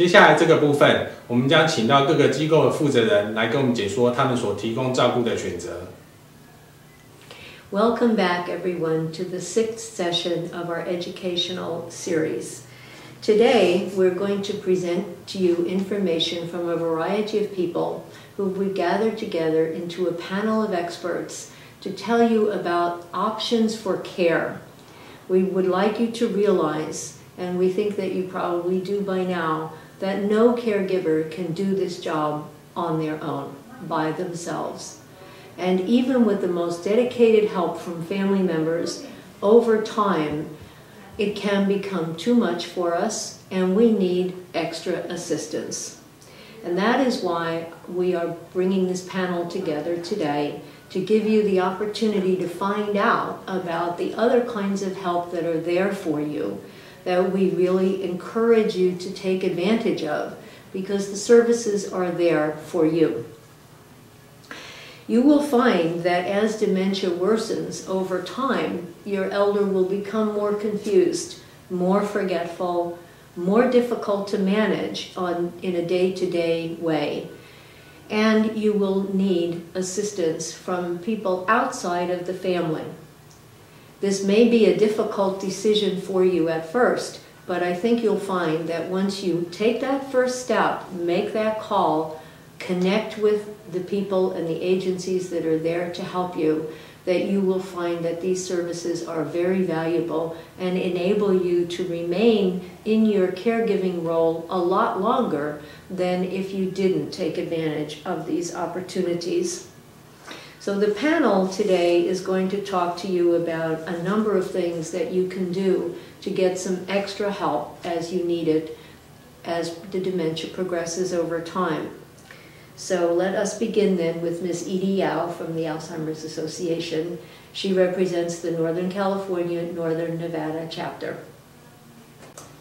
接下来这个部分，我们将请到各个机构的负责人来跟我们解说他们所提供照顾的选择。Welcome back, everyone, to the 6th session of our educational series. Today, we're going to present to you information from a variety of people who we gathered together into a panel of experts to tell you about options for care. We would like you to realize, and we think that you probably do by now, that no caregiver can do this job on their own, by themselves. And even with the most dedicated help from family members, over time, it can become too much for us, and we need extra assistance. And that is why we are bringing this panel together today, to give you the opportunity to find out about the other kinds of help that are there for you, that we really encourage you to take advantage of, because the services are there for you. You will find that as dementia worsens over time, your elder will become more confused, more forgetful, more difficult to manage in a day-to-day way. And you will need assistance from people outside of the family. This may be a difficult decision for you at first, but I think you'll find that once you take that first step, make that call, connect with the people and the agencies that are there to help you, that you will find that these services are very valuable and enable you to remain in your caregiving role a lot longer than if you didn't take advantage of these opportunities. So the panel today is going to talk to you about a number of things that you can do to get some extra help as you need it as the dementia progresses over time. So let us begin then with Ms. Edie Yao from the Alzheimer's Association. She represents the Northern California, Northern Nevada chapter.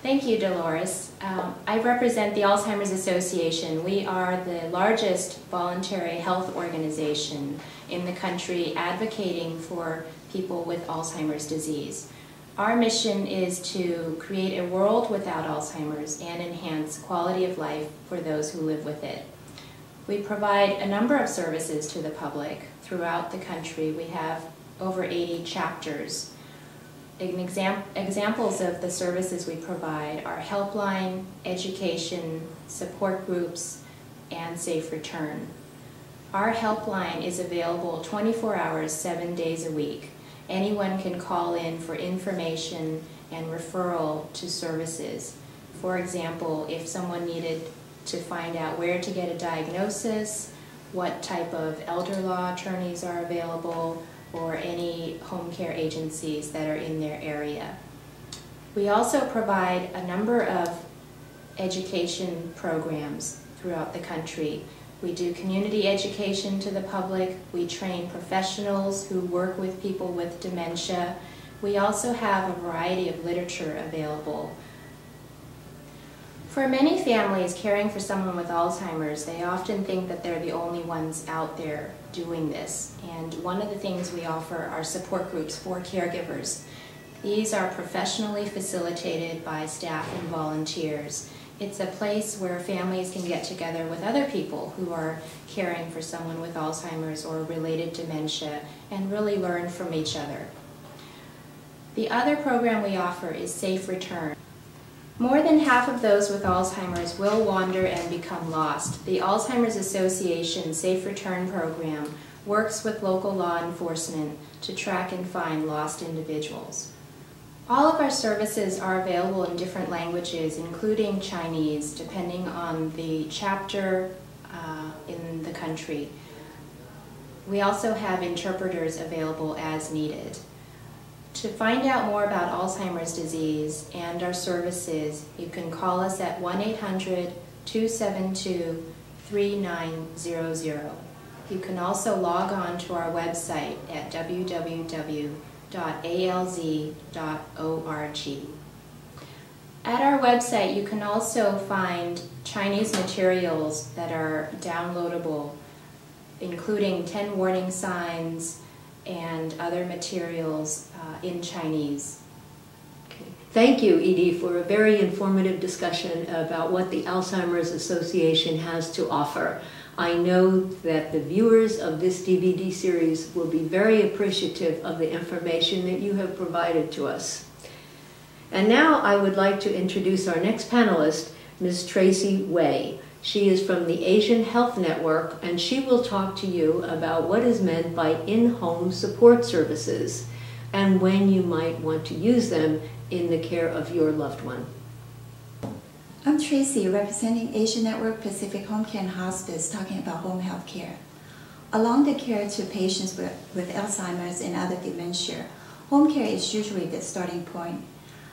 Thank you, Dolores. I represent the Alzheimer's Association. We are the largest voluntary health organization in the country advocating for people with Alzheimer's disease. Our mission is to create a world without Alzheimer's and enhance quality of life for those who live with it. We provide a number of services to the public throughout the country. We have over 80 chapters. Examples of the services we provide are helpline, education, support groups, and safe return. Our helpline is available 24 hours, 7 days a week. Anyone can call in for information and referral to services. For example, if someone needed to find out where to get a diagnosis, what type of elder law attorneys are available, or any home care agencies that are in their area. We also provide a number of education programs throughout the country. We do community education to the public. We train professionals who work with people with dementia. We also have a variety of literature available. For many families caring for someone with Alzheimer's, they often think that they're the only ones out there doing this. And one of the things we offer are support groups for caregivers. These are professionally facilitated by staff and volunteers. It's a place where families can get together with other people who are caring for someone with Alzheimer's or related dementia and really learn from each other. The other program we offer is Safe Return. More than half of those with Alzheimer's will wander and become lost. The Alzheimer's Association Safe Return program works with local law enforcement to track and find lost individuals. All of our services are available in different languages, including Chinese, depending on the chapter in the country. We also have interpreters available as needed. To find out more about Alzheimer's disease and our services, you can call us at 1-800-272-3900. You can also log on to our website at www.alz.org. At our website, you can also find Chinese materials that are downloadable, including 10 warning signs and other materials in Chinese. Thank you, Edie, for a very informative discussion about what the Alzheimer's Association has to offer. I know that the viewers of this DVD series will be very appreciative of the information that you have provided to us. And now I would like to introduce our next panelist, Ms. Tracy Wei. She is from the Asian Health Network, and she will talk to you about what is meant by in-home support services and when you might want to use them in the care of your loved one. I'm Tracy, representing Asian Network Pacific Home Care and Hospice, talking about home health care. Along the care to patients with Alzheimer's and other dementia, home care is usually the starting point.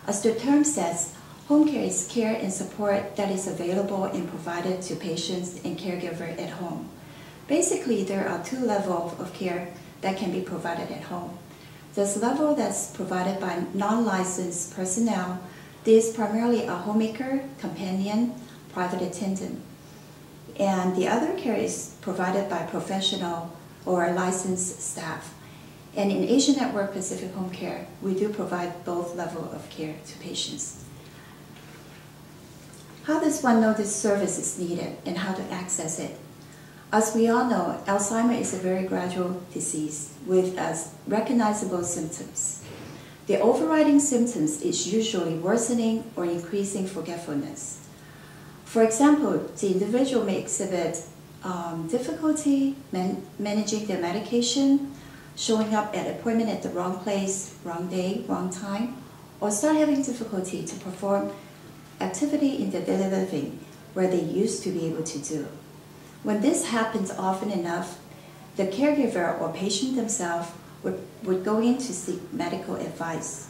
As the term says, home care is care and support that is available and provided to patients and caregiver at home. Basically, there are two levels of care that can be provided at home. This level that's provided by non-licensed personnel. This is primarily a homemaker, companion, private attendant. And the other care is provided by professional or licensed staff. And in Asian Network Pacific Home Care, we do provide both levels of care to patients. How does one know this service is needed and how to access it? As we all know, Alzheimer's is a very gradual disease with recognizable symptoms. The overriding symptoms is usually worsening or increasing forgetfulness. For example, the individual may exhibit difficulty managing their medication, showing up at appointment at the wrong place, wrong day, wrong time, or start having difficulty to perform activity in their daily living where they used to be able to do. When this happens often enough, the caregiver or patient themselves would go in to seek medical advice.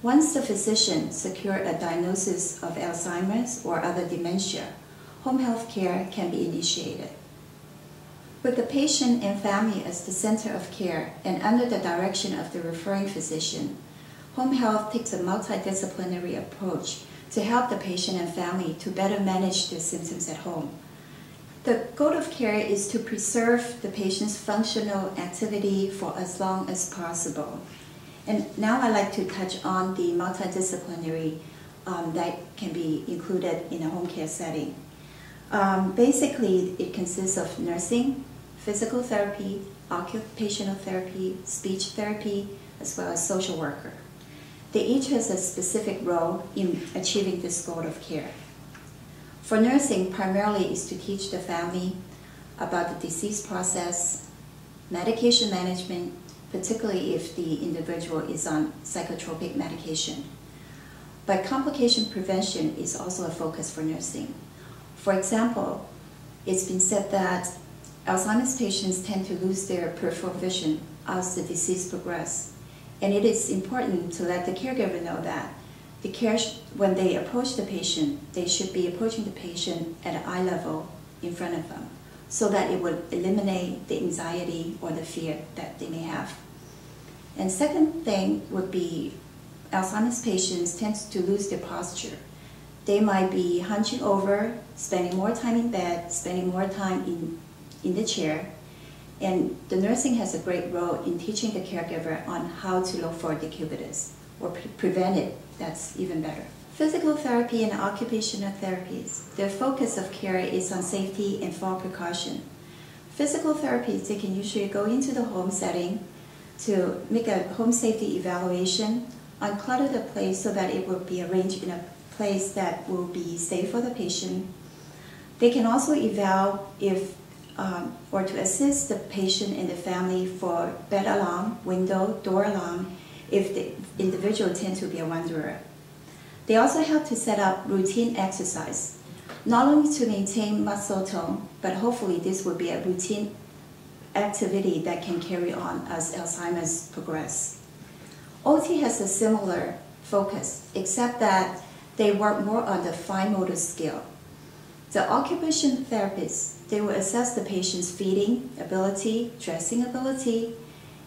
Once the physician secured a diagnosis of Alzheimer's or other dementia, home health care can be initiated. With the patient and family as the center of care and under the direction of the referring physician, home health takes a multidisciplinary approach to help the patient and family to better manage their symptoms at home. The goal of care is to preserve the patient's functional activity for as long as possible. And now I'd like to touch on the multidisciplinary that can be included in a home care setting. Basically, it consists of nursing, physical therapy, occupational therapy, speech therapy, as well as social worker. They each has a specific role in achieving this goal of care. For nursing, primarily is to teach the family about the disease process, medication management, particularly if the individual is on psychotropic medication. But complication prevention is also a focus for nursing. For example, it's been said that Alzheimer's patients tend to lose their peripheral vision as the disease progresses. And it is important to let the caregiver know that when they approach the patient, they should be approaching the patient at an eye level in front of them so that it would eliminate the anxiety or the fear that they may have. And second thing would be Alzheimer's patients tend to lose their posture. They might be hunching over, spending more time in bed, spending more time in the chair. And the nursing has a great role in teaching the caregiver on how to look for decubitus or prevent it. That's even better. Physical therapy and occupational therapies, their focus of care is on safety and fall precaution. Physical therapies, they can usually go into the home setting to make a home safety evaluation, unclutter the place so that it will be arranged in a place that will be safe for the patient. They can also eval or to assist the patient and the family for bed alarm, window, door alarm, if the individual tends to be a wanderer. They also help to set up routine exercise, not only to maintain muscle tone, but hopefully this will be a routine activity that can carry on as Alzheimer's progresses. OT has a similar focus, except that they work more on the fine motor skill. The occupational therapists, they will assess the patient's feeding ability, dressing ability,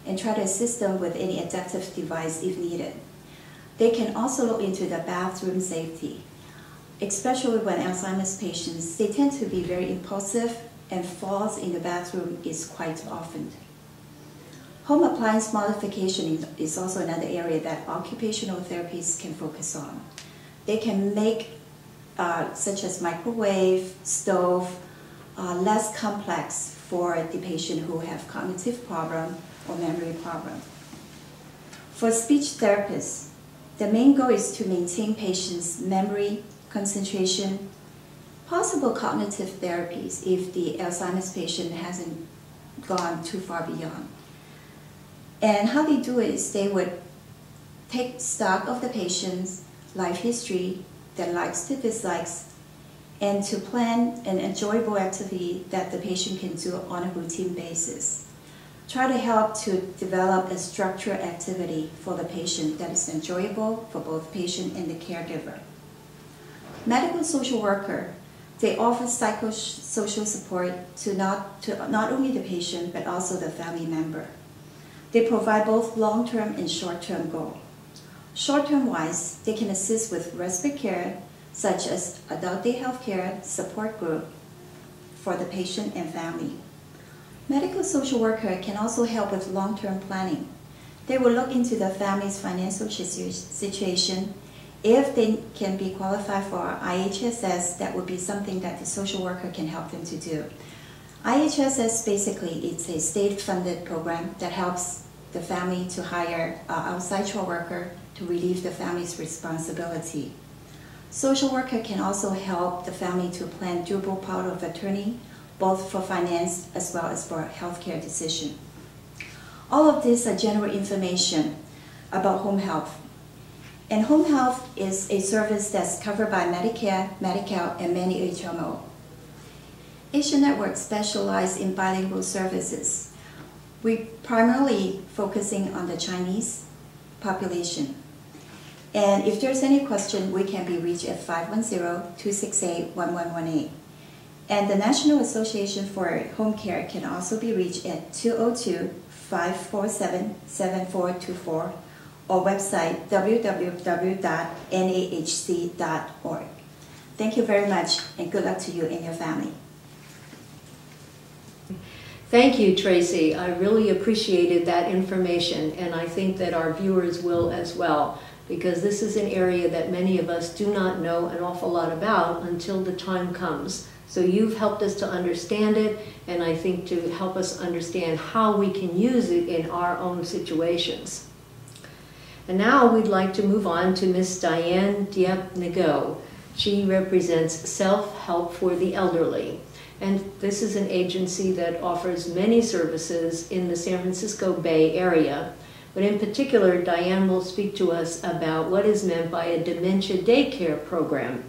and try to assist them with any adaptive device if needed. They can also look into the bathroom safety, especially when Alzheimer's patients, they tend to be very impulsive and falls in the bathroom is quite often. Home appliance modification is also another area that occupational therapists can focus on. They can make, such as microwave, stove, less complex for the patient who have cognitive problem or memory problem. For speech therapists, the main goal is to maintain patients' memory, concentration, possible cognitive therapies if the Alzheimer's patient hasn't gone too far beyond. And how they do it is they would take stock of the patient's life history, their likes to dislikes, and to plan an enjoyable activity that the patient can do on a routine basis. Try to help to develop a structured activity for the patient that is enjoyable for both patient and the caregiver. Medical social worker, they offer psychosocial support to not only the patient but also the family member. They provide both long-term and short-term goals. Short-term wise, they can assist with respite care, such as adult day health care support group for the patient and family. Medical social worker can also help with long-term planning. They will look into the family's financial situation. If they can be qualified for IHSS, that would be something that the social worker can help them to do. IHSS basically it's a state-funded program that helps the family to hire an outside child worker to relieve the family's responsibility. Social worker can also help the family to plan durable power of attorney, both for finance as well as for healthcare decision. All of these are general information about home health. And home health is a service that's covered by Medicare, Medi-Cal, and many HMO. Asia Network specializes in bilingual services. We primarily focusing on the Chinese population. And if there's any question, we can be reached at 510-268-1118. And the National Association for Home Care can also be reached at 202-547-7424 or website www.nahc.org. Thank you very much and good luck to you and your family. Thank you, Tracy. I really appreciated that information, and I think that our viewers will as well, because this is an area that many of us do not know an awful lot about until the time comes. So you've helped us to understand it, and I think to help us understand how we can use it in our own situations. And now we'd like to move on to Ms. Diane Diep-Nago. She represents Self-Help for the Elderly. And this is an agency that offers many services in the San Francisco Bay Area. But in particular, Diane will speak to us about what is meant by a dementia daycare program,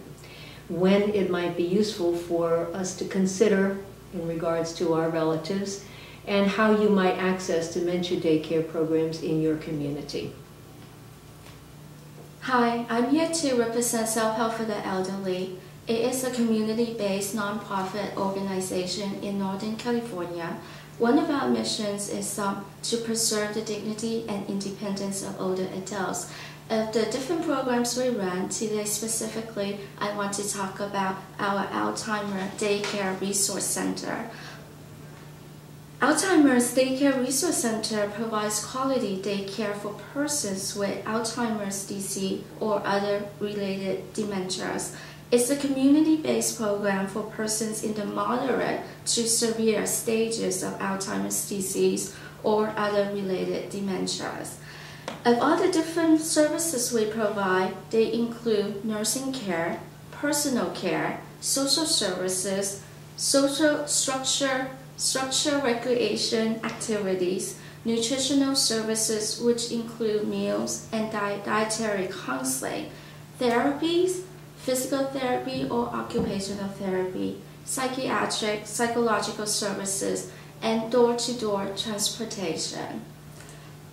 when it might be useful for us to consider in regards to our relatives, and how you might access dementia daycare programs in your community. Hi, I'm here to represent Self-Help for the Elderly. It is a community-based nonprofit organization in Northern California. One of our missions is to preserve the dignity and independence of older adults. Of the different programs we run, today specifically, I want to talk about our Alzheimer Daycare Resource Center. Alzheimer's Daycare Resource Center provides quality daycare for persons with Alzheimer's disease or other related dementias. It's a community-based program for persons in the moderate to severe stages of Alzheimer's disease or other related dementias. Of all the different services we provide, they include nursing care, personal care, social services, social structure recreation activities, nutritional services which include meals and dietary counseling, therapies, physical therapy or occupational therapy, psychiatric, psychological services, and door-to-door transportation.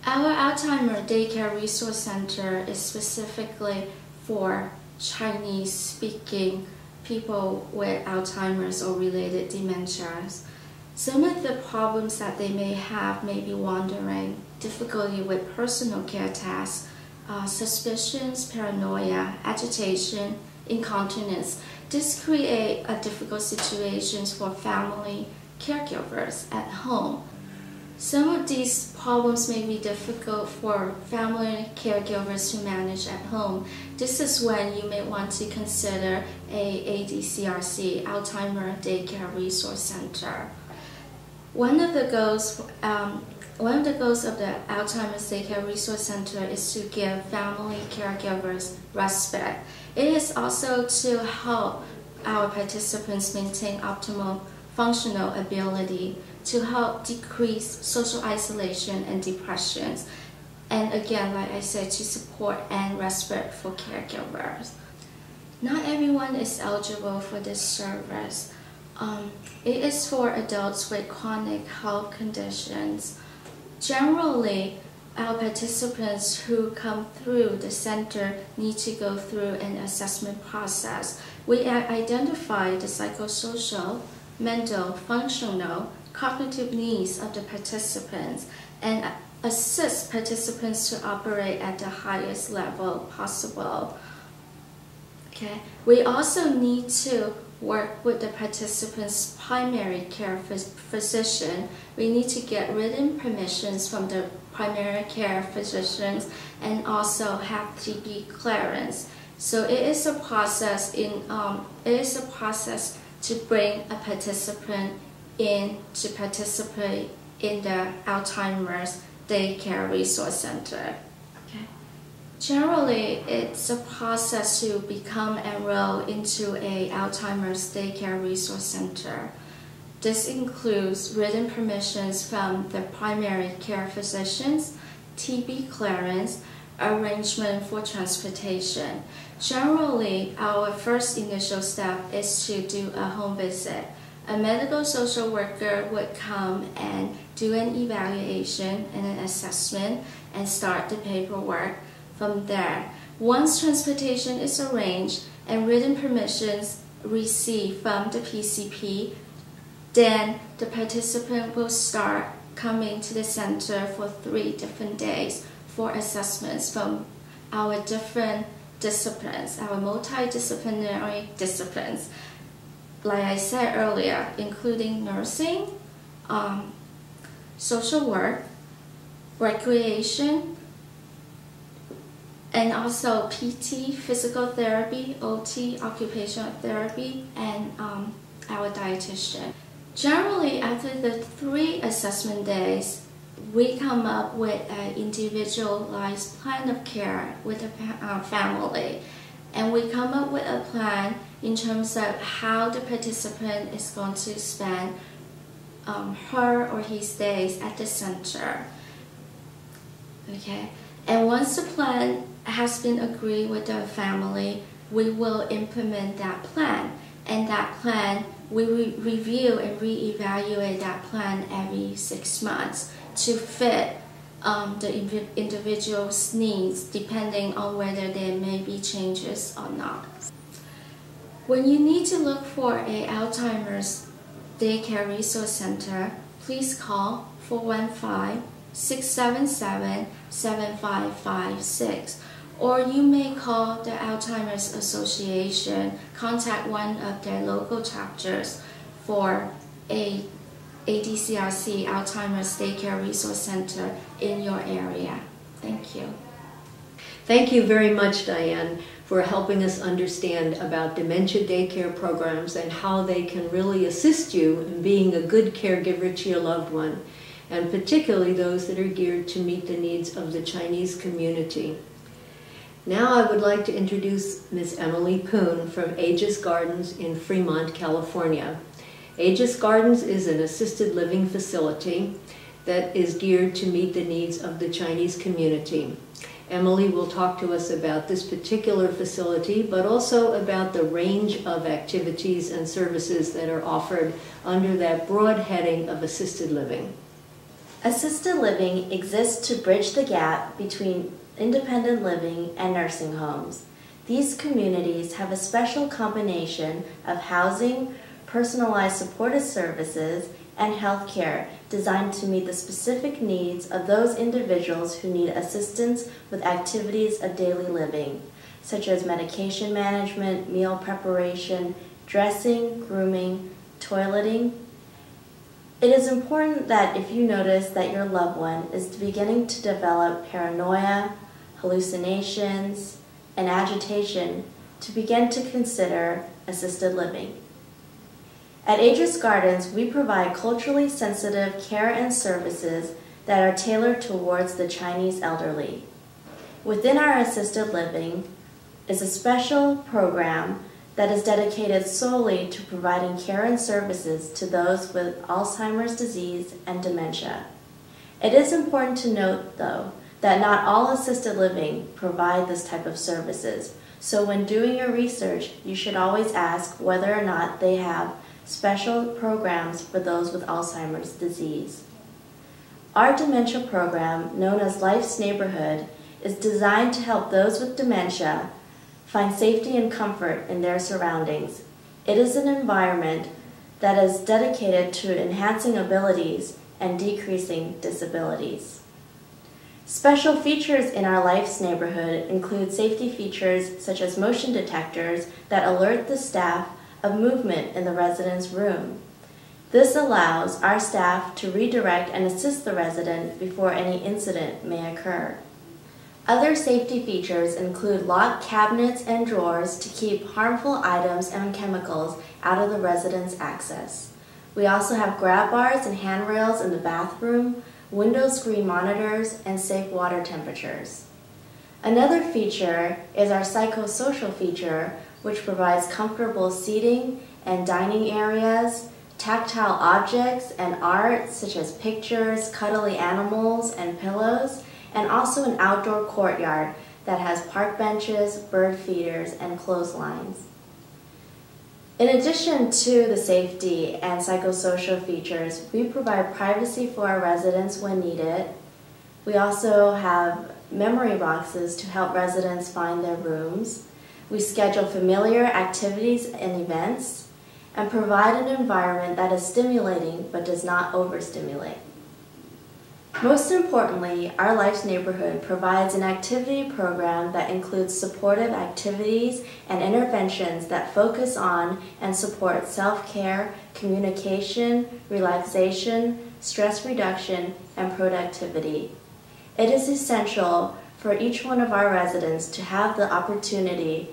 Our Alzheimer Daycare Resource Center is specifically for Chinese-speaking people with Alzheimer's or related dementias. Some of the problems that they may have may be wandering, difficulty with personal care tasks, suspicions, paranoia, agitation, incontinence. This creates difficult situations for family caregivers at home. Some of these problems may be difficult for family caregivers to manage at home. This is when you may want to consider a ADCRC, Alzheimer Daycare Resource Center. One of the goals of the Alzheimer's Daycare Resource Center is to give family caregivers respite. It is also to help our participants maintain optimal functional ability, to help decrease social isolation and depressions, and again, like I said, to support and respite for caregivers. Not everyone is eligible for this service. It is for adults with chronic health conditions. Generally, our participants who come through the center need to go through an assessment process. We identify the psychosocial, mental, functional, cognitive needs of the participants and assist participants to operate at the highest level possible. Okay. We also need to work with the participant's primary care physician. We need to get written permissions from the primary care physicians and also have TB clearance. So it is a process to bring a participant in to participate in the Alzheimer's Daycare Resource Center. Okay. Generally, it's a process to become enrolled into a Alzheimer's Daycare Resource Center. This includes written permissions from the primary care physicians, TB clearance, arrangement for transportation. Generally, our first initial step is to do a home visit. A medical social worker would come and do an evaluation and an assessment and start the paperwork from there. Once transportation is arranged and written permissions received from the PCP, then the participant will start coming to the center for 3 different days for assessments from our different disciplines, our multidisciplinary disciplines. Like I said earlier, including nursing, social work, recreation, and also PT, physical therapy, OT, occupational therapy, and our dietitian. Generally, after the 3 assessment days, we come up with an individualized plan of care with the family. And we come up with a plan in terms of how the participant is going to spend her or his days at the center. Okay? And once the plan has been agreed with the family, we will implement that plan. And that plan, we review and reevaluate that plan every 6 months to fit the individual's needs, depending on whether there may be changes or not. When you need to look for an Alzheimer's Daycare Resource Center, please call 415-677-7556, or you may call the Alzheimer's Association, contact one of their local chapters for a ADCRC Alzheimer's Daycare Resource Center in your area. Thank you. Thank you very much, Diane, for helping us understand about dementia daycare programs and how they can really assist you in being a good caregiver to your loved one, and particularly those that are geared to meet the needs of the Chinese community. Now I would like to introduce Ms. Emily Poon from Aegis Gardens in Fremont, California. Aegis Gardens is an assisted living facility that is geared to meet the needs of the Chinese community. Emily will talk to us about this particular facility, but also about the range of activities and services that are offered under that broad heading of assisted living. Assisted living exists to bridge the gap between independent living and nursing homes. These communities have a special combination of housing, personalized supportive services, and healthcare designed to meet the specific needs of those individuals who need assistance with activities of daily living, such as medication management, meal preparation, dressing, grooming, toileting, It is important that if you notice that your loved one is beginning to develop paranoia, hallucinations, and agitation, to begin to consider assisted living. At Aegis Gardens, we provide culturally sensitive care and services that are tailored towards the Chinese elderly. Within our assisted living is a special program that is dedicated solely to providing care and services to those with Alzheimer's disease and dementia. It is important to note, though, that not all assisted living provide this type of services, so when doing your research, you should always ask whether or not they have special programs for those with Alzheimer's disease. Our dementia program, known as Life's Neighborhood, is designed to help those with dementia find safety and comfort in their surroundings. It is an environment that is dedicated to enhancing abilities and decreasing disabilities. Special features in our Life's Neighborhood include safety features such as motion detectors that alert the staff of movement in the resident's room. This allows our staff to redirect and assist the resident before any incident may occur. Other safety features include locked cabinets and drawers to keep harmful items and chemicals out of the resident's access. We also have grab bars and handrails in the bathroom, window screen monitors, and safe water temperatures. Another feature is our psychosocial feature, which provides comfortable seating and dining areas, tactile objects and art such as pictures, cuddly animals, and pillows, and also an outdoor courtyard that has park benches, bird feeders, and clotheslines. In addition to the safety and psychosocial features, we provide privacy for our residents when needed. We also have memory boxes to help residents find their rooms. We schedule familiar activities and events, and provide an environment that is stimulating but does not overstimulate. Most importantly, our Life's Neighborhood provides an activity program that includes supportive activities and interventions that focus on and support self-care, communication, relaxation, stress reduction, and productivity. It is essential for each one of our residents to have the opportunity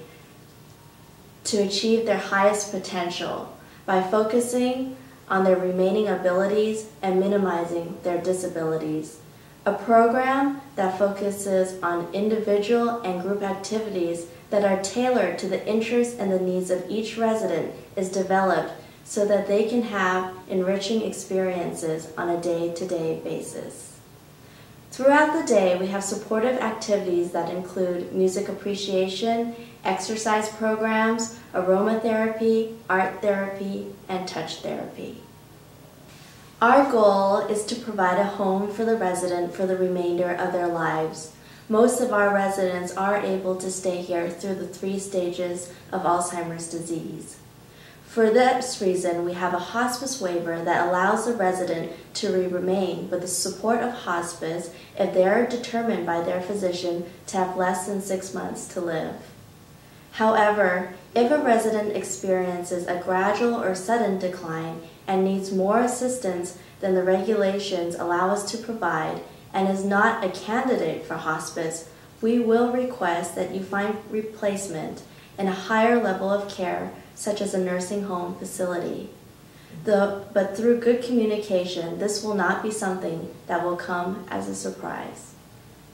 to achieve their highest potential by focusing on their remaining abilities and minimizing their disabilities. A program that focuses on individual and group activities that are tailored to the interests and the needs of each resident is developed so that they can have enriching experiences on a day-to-day basis. Throughout the day, we have supportive activities that include music appreciation, exercise programs, aromatherapy, art therapy, and touch therapy. Our goal is to provide a home for the resident for the remainder of their lives. Most of our residents are able to stay here through the 3 stages of Alzheimer's disease. For this reason, we have a hospice waiver that allows the resident to remain with the support of hospice if they are determined by their physician to have less than 6 months to live. However, if a resident experiences a gradual or sudden decline and needs more assistance than the regulations allow us to provide and is not a candidate for hospice, we will request that you find replacement in a higher level of care, such as a nursing home facility. But through good communication, this will not be something that will come as a surprise.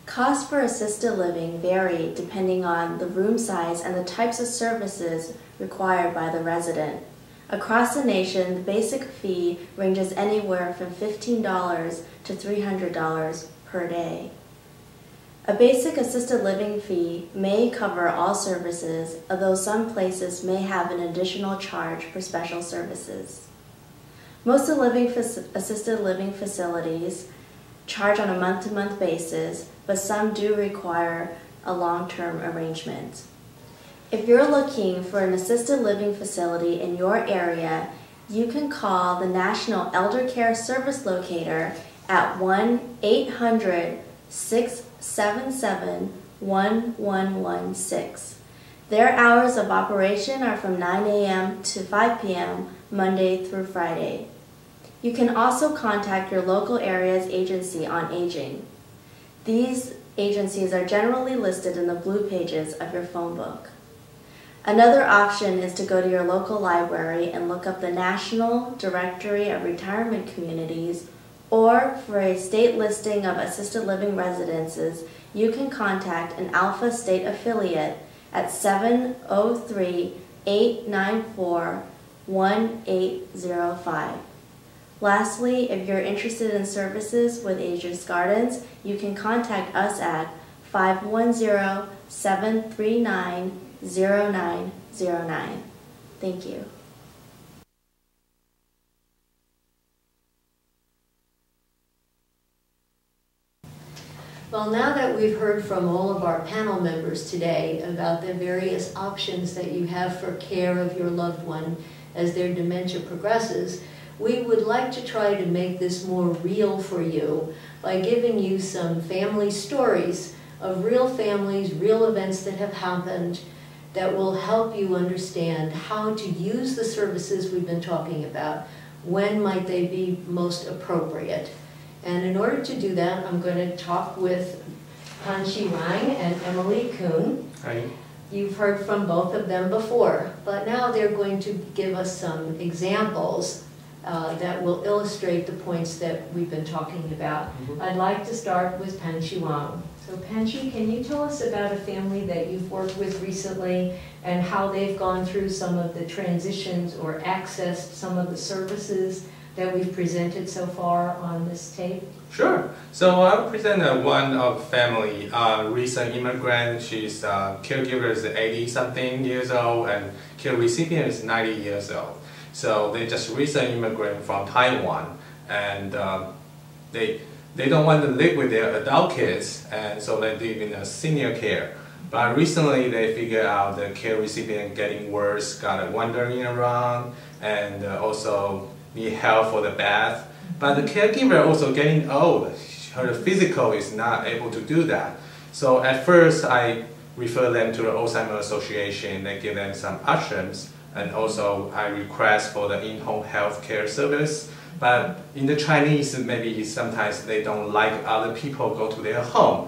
Costs for assisted living vary depending on the room size and the types of services required by the resident. Across the nation, the basic fee ranges anywhere from $15 to $300 per day. A basic assisted living fee may cover all services, although some places may have an additional charge for special services. Most assisted living facilities charge on a month-to-month basis, but some do require a long-term arrangement. If you're looking for an assisted living facility in your area, you can call the National Elder Care Service Locator at 1-800-677-1116. Their hours of operation are from 9 a.m. to 5 p.m. Monday through Friday. You can also contact your local area's agency on aging. These agencies are generally listed in the blue pages of your phone book. Another option is to go to your local library and look up the National Directory of Retirement Communities, or for a state listing of assisted living residences, you can contact an Alpha State affiliate at 703-894-1805. Lastly, if you're interested in services with Aegis Gardens, you can contact us at 510-739-0909. Thank you. Well, now that we've heard from all of our panel members today about the various options that you have for care of your loved one as their dementia progresses, we would like to try to make this more real for you by giving you some family stories of real families, real events that have happened that will help you understand how to use the services we've been talking about. When might they be most appropriate? And in order to do that, I'm going to talk with Hanshi Wang and Emily Kuhn. Hi. You've heard from both of them before, but now they're going to give us some examples that will illustrate the points that we've been talking about. I'd like to start with Panshi Wang. So Panshi, can you tell us about a family that you've worked with recently and how they've gone through some of the transitions or accessed some of the services that we've presented so far on this tape? Sure. So I'll present one of family, recent immigrant. She's caregiver is 80-something years old and care recipient is 90 years old. So they just recent immigrant from Taiwan, and they don't want to live with their adult kids, and so they live in a senior care. But recently they figured out the care recipient getting worse, got wandering around, and also need help for the bath. But the caregiver also getting old. Her physical is not able to do that. So at first I refer them to the Alzheimer Association. They give them some options, and also I request for the in-home health care service. But in the Chinese, maybe sometimes they don't like other people go to their home.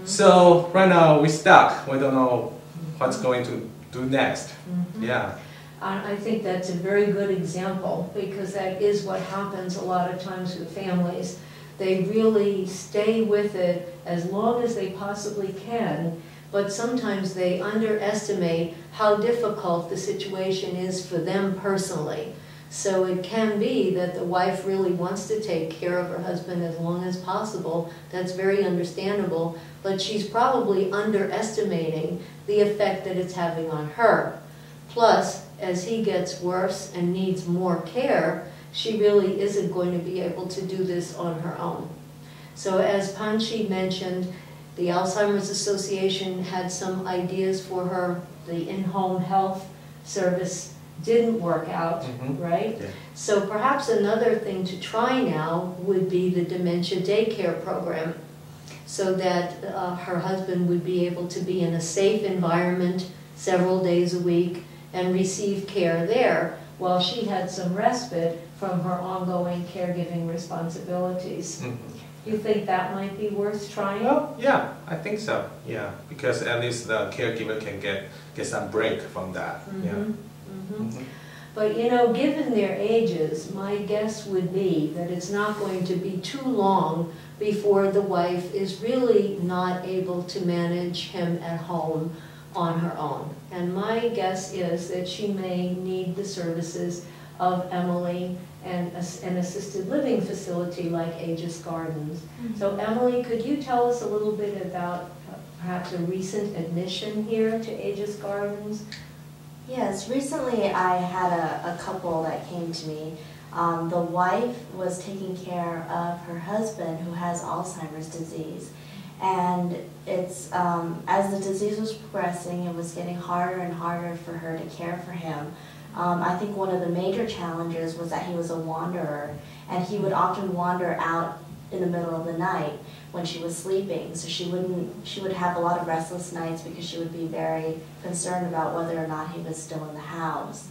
So right now we're stuck. We don't know what's going to do next. Yeah. I think that's a very good example, because that is what happens a lot of times with families. They really stay with it as long as they possibly can, but sometimes they underestimate how difficult the situation is for them personally. So it can be that the wife really wants to take care of her husband as long as possible. That's very understandable, but she's probably underestimating the effect that it's having on her. Plus, as he gets worse and needs more care, she really isn't going to be able to do this on her own. So as Panshi mentioned, the Alzheimer's Association had some ideas for her. The in-home health service didn't work out, right? Yeah. So perhaps another thing to try now would be the dementia daycare program, so that her husband would be able to be in a safe environment several days a week and receive care there while she had some respite from her ongoing caregiving responsibilities. You think that might be worth trying? Well, yeah, I think so. Yeah, because at least the caregiver can get some break from that. But you know, given their ages, my guess would be that it's not going to be too long before the wife is really not able to manage him at home on her own. And my guess is that she may need the services of Emily and an assisted living facility like Aegis Gardens. So Emily, could you tell us a little bit about perhaps a recent admission here to Aegis Gardens? Yes, recently I had a couple that came to me. The wife was taking care of her husband who has Alzheimer's disease. And it's, as the disease was progressing, it was getting harder and harder for her to care for him. I think one of the major challenges was that he was a wanderer, and he would often wander out in the middle of the night when she was sleeping. So she would have a lot of restless nights because she would be very concerned about whether or not he was still in the house.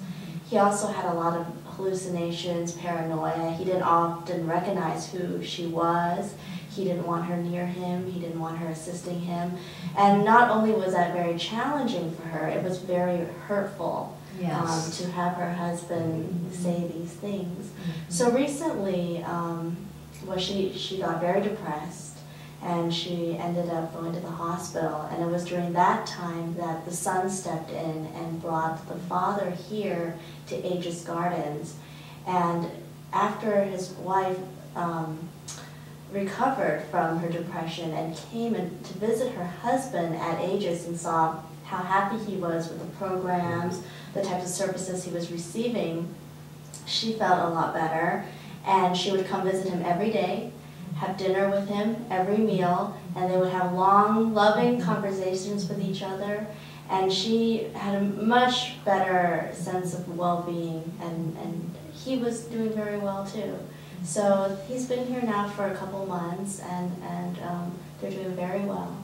He also had a lot of hallucinations, paranoia. He didn't often recognize who she was. He didn't want her near him. He didn't want her assisting him. And not only was that very challenging for her, it was very hurtful. Yes. To have her husband say these things. So recently, she got very depressed, and she ended up going to the hospital. And it was during that time that the son stepped in and brought the father here to Aegis Gardens. And after his wife recovered from her depression and came in to visit her husband at Aegis and saw how happy he was with the programs, the types of services he was receiving, she felt a lot better. And she would come visit him every day, have dinner with him every meal, and they would have long, loving conversations with each other. And she had a much better sense of well-being, and he was doing very well too. So he's been here now for a couple months, and they're doing very well.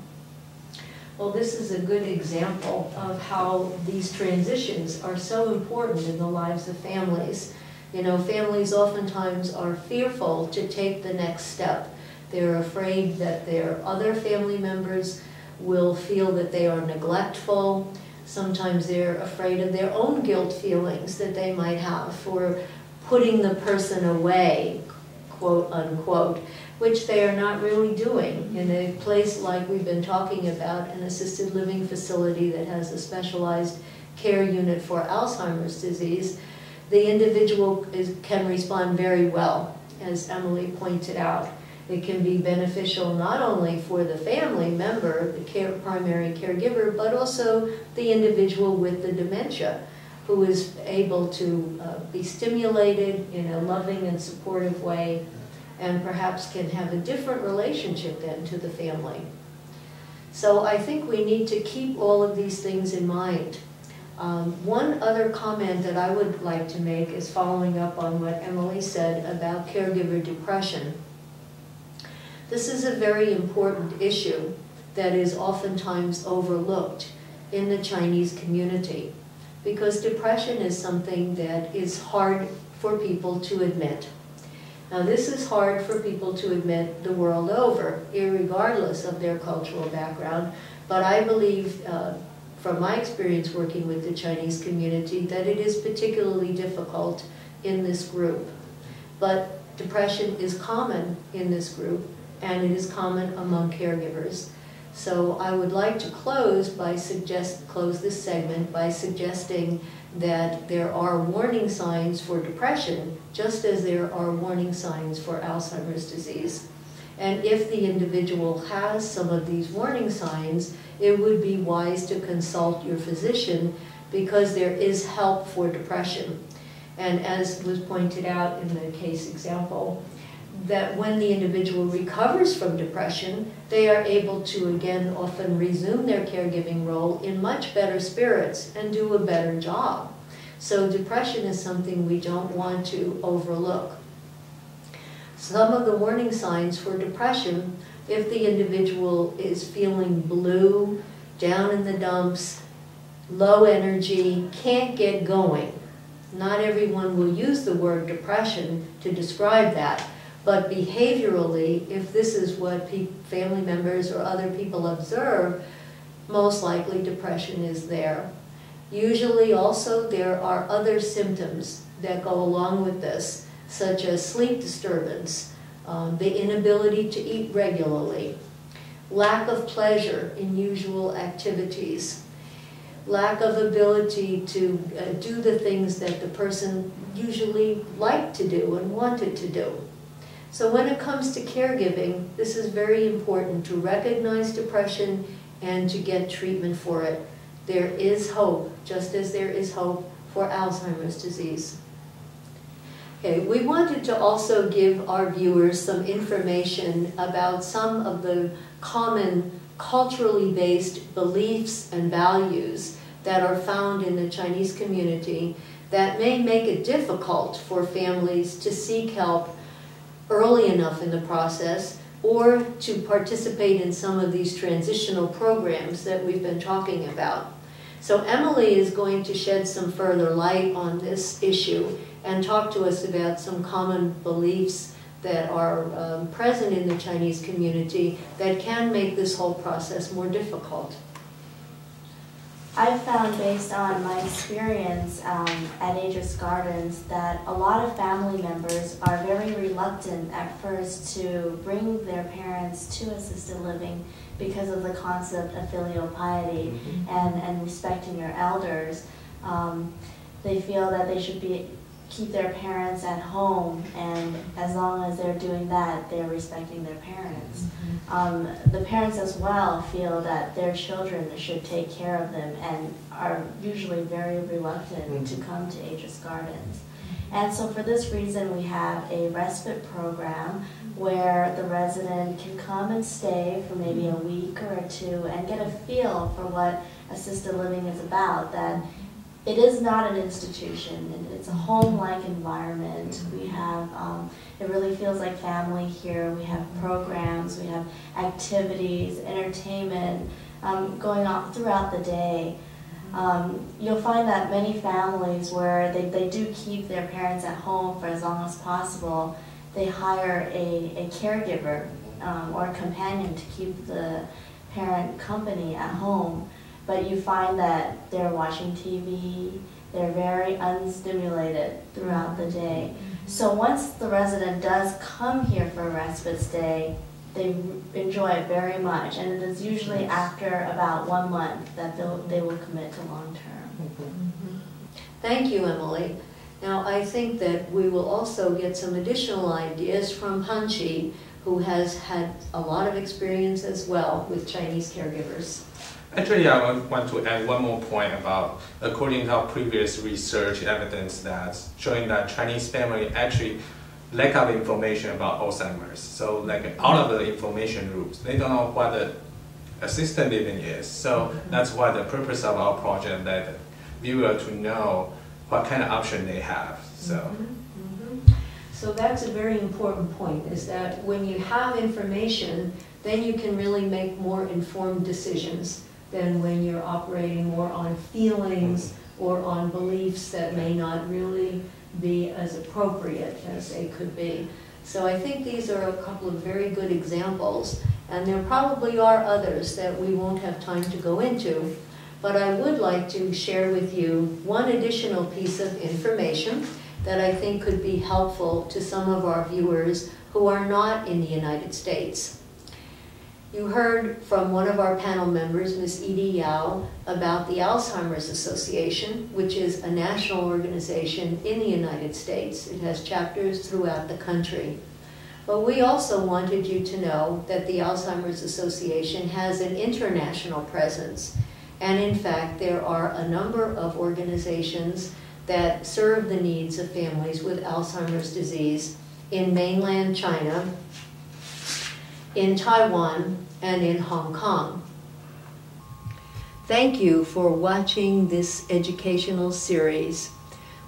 Well, this is a good example of how these transitions are so important in the lives of families. You know, families oftentimes are fearful to take the next step. They're afraid that their other family members will feel that they are neglectful. Sometimes they're afraid of their own guilt feelings that they might have for putting the person away, quote unquote, which they are not really doing. In a place like we've been talking about, an assisted living facility that has a specialized care unit for Alzheimer's disease, the individual can respond very well, as Emily pointed out. It can be beneficial not only for the family member, the primary caregiver, but also the individual with the dementia, who is able to be stimulated in a loving and supportive way, and perhaps can have a different relationship then to the family. So I think we need to keep all of these things in mind. One other comment that I would like to make is following up on what Emily said about caregiver depression. This is a very important issue that is oftentimes overlooked in the Chinese community, because depression is something that is hard for people to admit. Now, this is hard for people to admit the world over, irregardless of their cultural background, but I believe from my experience working with the Chinese community that it is particularly difficult in this group. But depression is common in this group, and it is common among caregivers. So I would like to close this segment by suggesting that there are warning signs for depression, just as there are warning signs for Alzheimer's disease. And if the individual has some of these warning signs, it would be wise to consult your physician, because there is help for depression. And as was pointed out in the case example, that when the individual recovers from depression, they are able to again often resume their caregiving role in much better spirits and do a better job. So depression is something we don't want to overlook. Some of the warning signs for depression: if the individual is feeling blue, down in the dumps, low energy, can't get going. Not everyone will use the word depression to describe that, but behaviorally, if this is what family members or other people observe, most likely depression is there. Usually also there are other symptoms that go along with this, such as sleep disturbance, the inability to eat regularly, lack of pleasure in usual activities, lack of ability to do the things that the person usually liked to do and wanted to do. So when it comes to caregiving, this is very important to recognize depression and to get treatment for it. There is hope, just as there is hope for Alzheimer's disease. Okay, we wanted to also give our viewers some information about some of the common culturally based beliefs and values that are found in the Chinese community that may make it difficult for families to seek help early enough in the process, or to participate in some of these transitional programs that we've been talking about. So Emily is going to shed some further light on this issue and talk to us about some common beliefs that are present in the Chinese community that can make this whole process more difficult. I've found, based on my experience at Aegis Gardens, that a lot of family members are very reluctant at first to bring their parents to assisted living because of the concept of filial piety and respecting your elders. They feel that they should keep their parents at home, and as long as they're doing that, they're respecting their parents. The parents as well feel that their children should take care of them and are usually very reluctant to come to Aegis Gardens. And so for this reason, we have a respite program where the resident can come and stay for maybe a week or two and get a feel for what assisted living is about, that it is not an institution, it's a home-like environment. We have, it really feels like family here. We have programs, we have activities, entertainment going on throughout the day. You'll find that many families where they do keep their parents at home for as long as possible, they hire a caregiver or a companion to keep the parent company at home. But you find that they're watching TV, they're very unstimulated throughout the day. So once the resident does come here for a respite stay, they enjoy it very much, and it is usually after about 1 month that they will commit to long-term. Thank you, Emily. Now, I think that we will also get some additional ideas from Hanchi, who has had a lot of experience as well with Chinese caregivers. Actually, I want to add one more point about, according to our previous research evidence, that showing that Chinese family actually lack of information about Alzheimer's. So like out of the information groups, they don't know what the assisted living is. So that's why the purpose of our project, that viewer to know what kind of option they have. So that's a very important point, is that when you have information, then you can really make more informed decisions than when you're operating more on feelings or on beliefs that may not really be as appropriate as they could be. So I think these are a couple of very good examples, and there probably are others that we won't have time to go into, but I would like to share with you one additional piece of information that I think could be helpful to some of our viewers who are not in the United States. You heard from one of our panel members, Ms. Edie Yao, about the Alzheimer's Association, which is a national organization in the United States. It has chapters throughout the country. But we also wanted you to know that the Alzheimer's Association has an international presence. And in fact, there are a number of organizations that serve the needs of families with Alzheimer's disease in mainland China, in Taiwan, and in Hong Kong. Thank you for watching this educational series.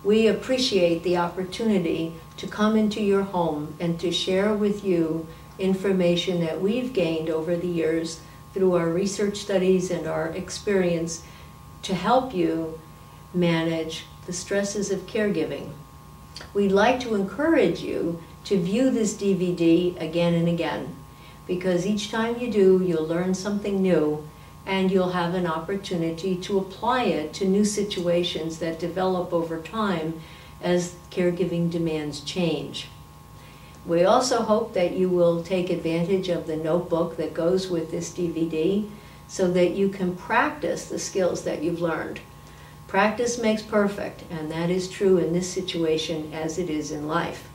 We appreciate the opportunity to come into your home and to share with you information that we've gained over the years through our research studies and our experience to help you manage the stresses of caregiving. We'd like to encourage you to view this DVD again and again, because each time you do, you'll learn something new and you'll have an opportunity to apply it to new situations that develop over time as caregiving demands change. We also hope that you will take advantage of the notebook that goes with this DVD so that you can practice the skills that you've learned. Practice makes perfect, and that is true in this situation as it is in life.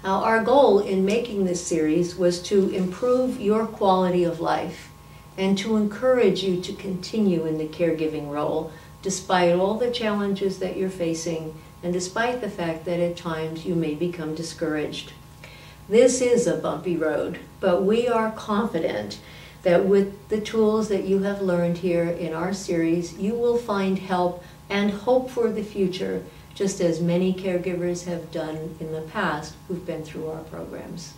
Now, our goal in making this series was to improve your quality of life and to encourage you to continue in the caregiving role despite all the challenges that you're facing and despite the fact that at times you may become discouraged. This is a bumpy road, but we are confident that with the tools that you have learned here in our series, you will find help and hope for the future, just as many caregivers have done in the past who've been through our programs.